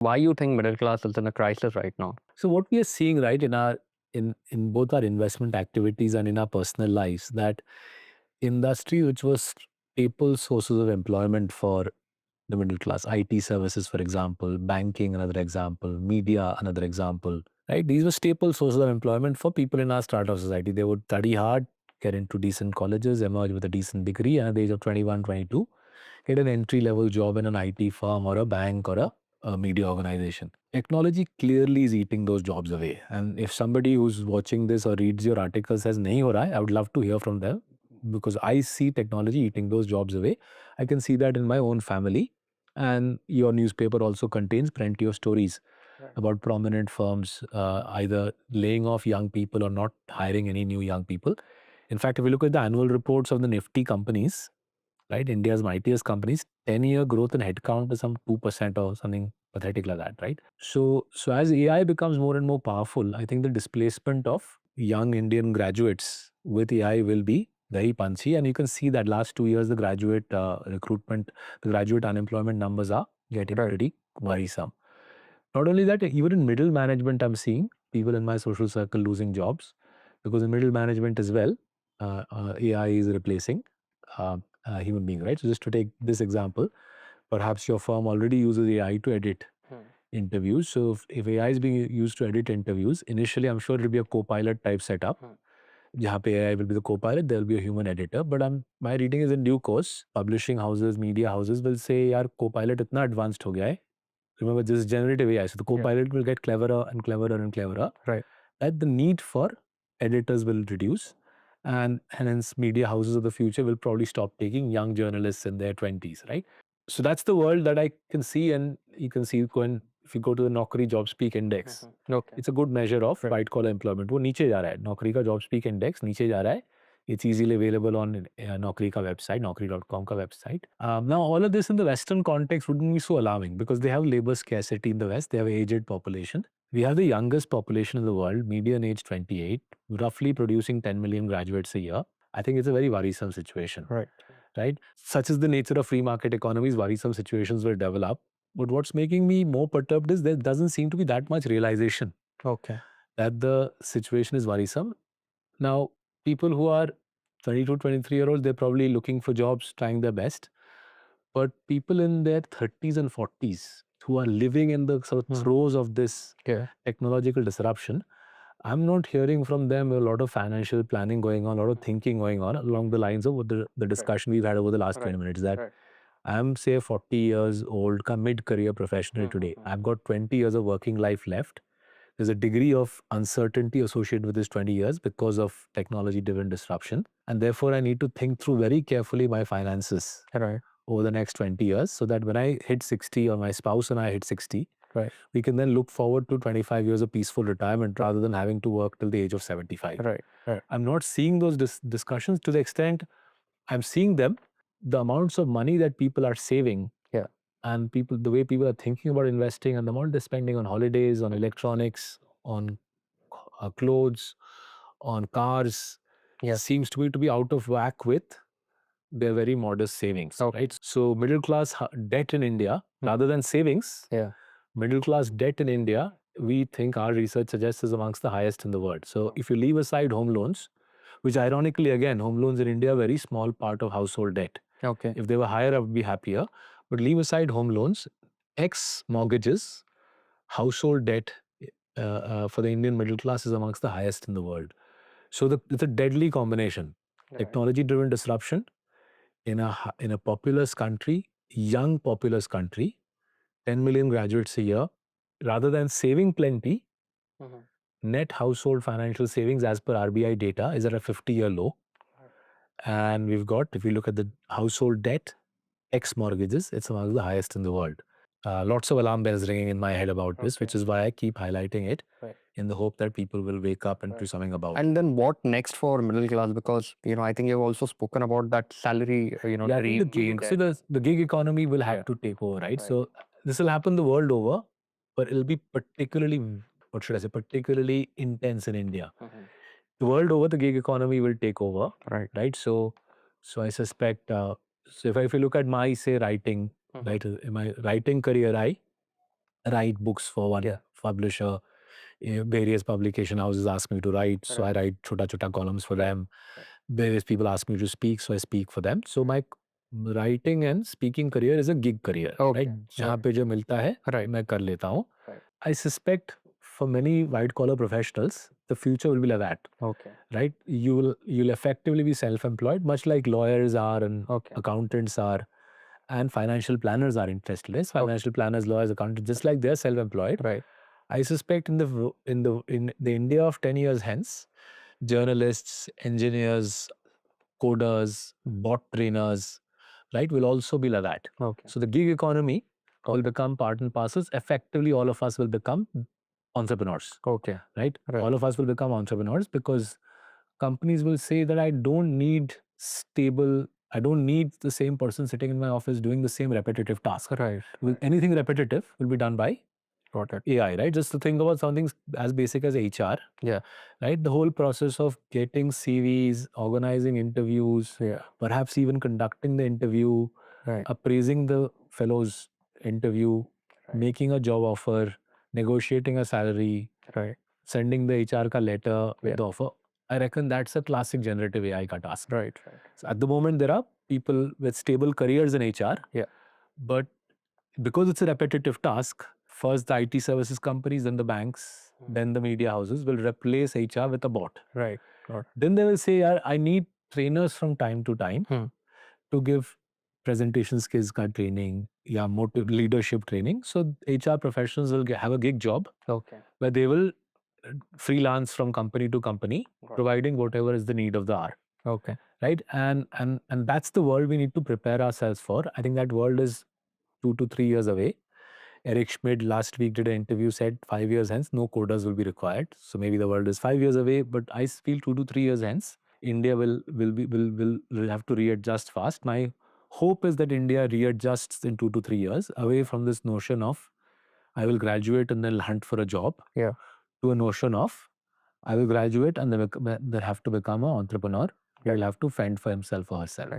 Why you think middle class is in a crisis right now? So what we are seeing, right, in both our investment activities and in our personal lives, that industry which was staple sources of employment for the middle class, IT services, for example, banking, another example, media, another example, right? These were staple sources of employment for people in our startup society. They would study hard, get into decent colleges, emerge with a decent degree, and at the age of 21, 22, get an entry level job in an IT firm or a bank or a media organization. Technology clearly is eating those jobs away. And if somebody who's watching this or reads your article says nahi ho raha hai, I would love to hear from them because I see technology eating those jobs away. I can see that in my own family. And your newspaper also contains plenty of stories about prominent firms either laying off young people or not hiring any new young people. In fact, if you look at the annual reports of the Nifty companies, right, India's mightiest companies, 10-year growth in headcount is some 2% or something pathetic like that, right? So as AI becomes more and more powerful, I think the displacement of young Indian graduates with AI will be very punchy. And you can see that last 2 years, the graduate recruitment, the graduate unemployment numbers are getting pretty worrisome. Not only that, even in middle management, I'm seeing people in my social circle losing jobs because in middle management as well, AI is replacing human being, right? So just to take this example, perhaps your firm already uses AI to edit interviews. So if AI is being used to edit interviews, initially I'm sure it'll be a co-pilot type setup. जहाँ पे AI will be the co-pilot, there will be a human editor. But my reading is in due course, publishing houses, media houses will say, यार co-pilot इतना advanced हो गया है. Remember, this is generative AI, so the co-pilot will get cleverer and cleverer and cleverer. Right. That the need for editors will reduce, and hence media houses of the future will probably stop taking young journalists in their 20s, right? So that's the world that I can see, and you can see when if you go to the Naukri Jobs Peak Index, Okay. it's a good measure of white collar employment. वो नीचे जा रहा है, नौकरी का Jobs Peak Index नीचे जा रहा है. It's easily available on Naukri ka website, Naukri.com ka website. Now, all of this in the Western context wouldn't be so alarming because they have labor scarcity in the West. They have an aged population. We have the youngest population in the world, median age 28, roughly producing 10 million graduates a year. I think it's a very worrisome situation. Right? Such is the nature of free market economies, worrisome situations will develop. But what's making me more perturbed is there doesn't seem to be that much realization that the situation is worrisome. Now, people who are 22, 23-year-olds, they're probably looking for jobs, trying their best. But people in their 30s and 40s who are living in the sort of throes of this technological disruption, I'm not hearing from them a lot of financial planning going on, a lot of thinking going on along the lines of what the discussion we've had over the last 20 minutes. That I'm, say, 40 years old, mid-career professional today. I've got 20 years of working life left. There's a degree of uncertainty associated with this 20 years because of technology-driven disruption. And therefore, I need to think through very carefully my finances over the next 20 years so that when I hit 60 or my spouse and I hit 60, we can then look forward to 25 years of peaceful retirement rather than having to work till the age of 75. I'm not seeing those discussions to the extent I'm seeing them. The amounts of money that people are saving and the way people are thinking about investing and the amount they're spending on holidays, on electronics, on clothes, on cars, seems to me to be out of whack with their very modest savings, right? So middle class debt in India, rather than savings, middle class debt in India, we think our research suggests is amongst the highest in the world. So if you leave aside home loans, which ironically, again, home loans in India are a very small part of household debt. If they were higher, I would be happier. But leave aside home loans, ex mortgages, household debt for the Indian middle class is amongst the highest in the world. So it's a deadly combination. Technology-driven disruption in a populous country, young populous country, 10 million graduates a year, rather than saving plenty, net household financial savings as per RBI data is at a 50-year low. And we've got, if you look at the household debt, ex mortgages, it's among the highest in the world. Lots of alarm bells ringing in my head about this, which is why I keep highlighting it in the hope that people will wake up and do something about it. And then what next for middle class? Because, I think you've also spoken about that salary, dream. So the gig economy will have to take over, right? So this will happen the world over, but it'll be particularly, what should I say, particularly intense in India. The world over, the gig economy will take over, right? So I suspect, so if you look at my, say, writing, right, in my writing career, write books for one publisher. Various publication houses ask me to write, so I write chota columns for them. Various people ask me to speak, so I speak for them. So my writing and speaking career is a gig career, right? जहाँ पे जो मिलता है मैं कर लेता हूँ. I suspect for many white collar professionals, the future will be like that. Right? You'll effectively be self-employed, much like lawyers are and accountants are, and financial planners are interested. Yes? Financial planners, lawyers, accountants, just like they're self-employed. I suspect in the India of 10 years hence, journalists, engineers, coders, bot trainers, right, will also be like that. So the gig economy will become part and parcel. Effectively, all of us will become entrepreneurs. Right? All of us will become entrepreneurs because companies will say that I don't need the same person sitting in my office doing the same repetitive task. Anything repetitive will be done by AI, right? Just to think about something as basic as HR. Right? The whole process of getting CVs, organizing interviews, perhaps even conducting the interview, appraising the fellow's interview, making a job offer, negotiating a salary, sending the HR ka letter with the offer. I reckon that's a classic generative AI ka task. So at the moment, there are people with stable careers in HR, but because it's a repetitive task, first the IT services companies, then the banks, then the media houses will replace HR with a bot. Then they will say, I need trainers from time to time to give presentation skills ka training, leadership training. So HR professionals will have a gig job where they will freelance from company to company, providing whatever is the need of the hour. Right? And that's the world we need to prepare ourselves for. I think that world is 2 to 3 years away. Eric Schmidt last week did an interview, said 5 years hence, no coders will be required. So maybe the world is 5 years away, but I feel 2 to 3 years hence, India will have to readjust fast. My hope is that India readjusts in 2 to 3 years away from this notion of I will graduate and then hunt for a job to a notion of I will graduate and then have to become an entrepreneur. He will have to fend for himself or herself.